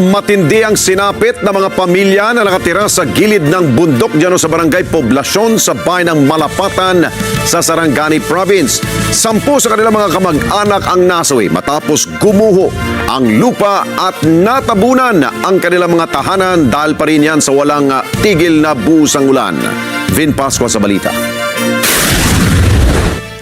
Matindi ang sinapit ng mga pamilya na nakatira sa gilid ng bundok dyan sa barangay Poblasyon sa bayan ng Malapatan sa Sarangani Province. 10 sa kanilang mga kamag-anak ang nasawi matapos gumuho ang lupa at natabunan ang kanilang mga tahanan dahil pa rin yan sa walang tigil na buhos ang ulan. Vin Pascua sa balita.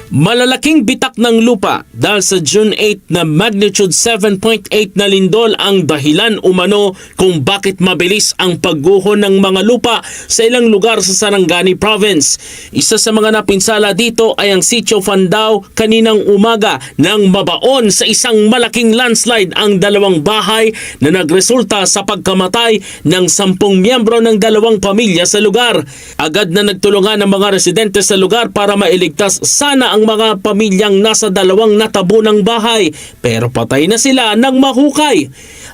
Malalaking bitak ng lupa dahil sa June 8 na magnitude 7.8 na lindol ang dahilan umano kung bakit mabilis ang pagguho ng mga lupa sa ilang lugar sa Sarangani Province. Isa sa mga napinsala dito ay ang Sitio Fandao kaninang umaga nang mabaon sa isang malaking landslide ang 2 bahay na nagresulta sa pagkamatay ng 10 miyembro ng 2 pamilya sa lugar. Agad na nagtulungan ang mga residente sa lugar para mailigtas sana ang mga pamilyang nasa 2 natabunang bahay, pero patay na sila ng mahukay.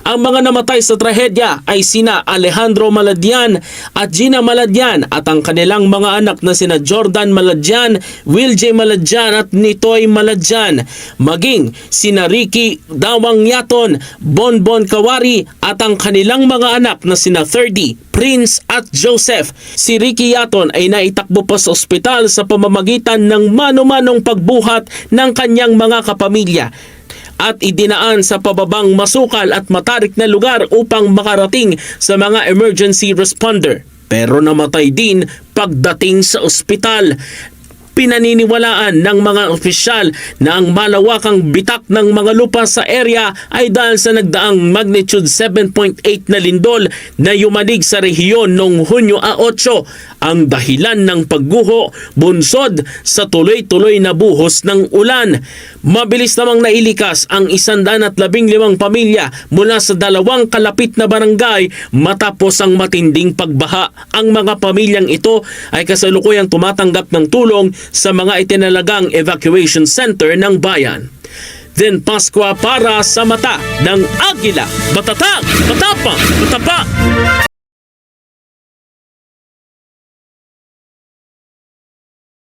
Ang mga namatay sa trahedya ay sina Alejandro Maladian at Gina Maladian at ang kanilang mga anak na sina Jordan Maladian, Will J. Maladian at Nitoy Maladian, maging sina Ricky Dawang Yaton, Bonbon Kawari at ang kanilang mga anak na sina 30, Prince at Joseph. Si Ricky Yaton ay naitakbo pa sa ospital sa pamamagitan ng mano-manong pagbuhat ng kanyang mga kapamilya at idinaan sa pababang masukal at matarik na lugar upang makarating sa mga emergency responder. Pero namatay din pagdating sa ospital. Pinaniniwalaan ng mga opisyal na ang malawakang bitak ng mga lupa sa area ay dahil sa nagdaang magnitude 7.8 na lindol na yumanig sa rehiyon noong Hunyo 8, ang dahilan ng pagguho bunsod sa tuloy-tuloy na buhos ng ulan. Mabilis namang nailikas ang 115 pamilya mula sa 2 kalapit na barangay matapos ang matinding pagbaha. Ang mga pamilyang ito ay kasalukuyang tumatanggap ng tulong sa mga itinalagang evacuation center ng bayan. Then Pascua para sa mata ng Agila. Matatag, matapang, matapa.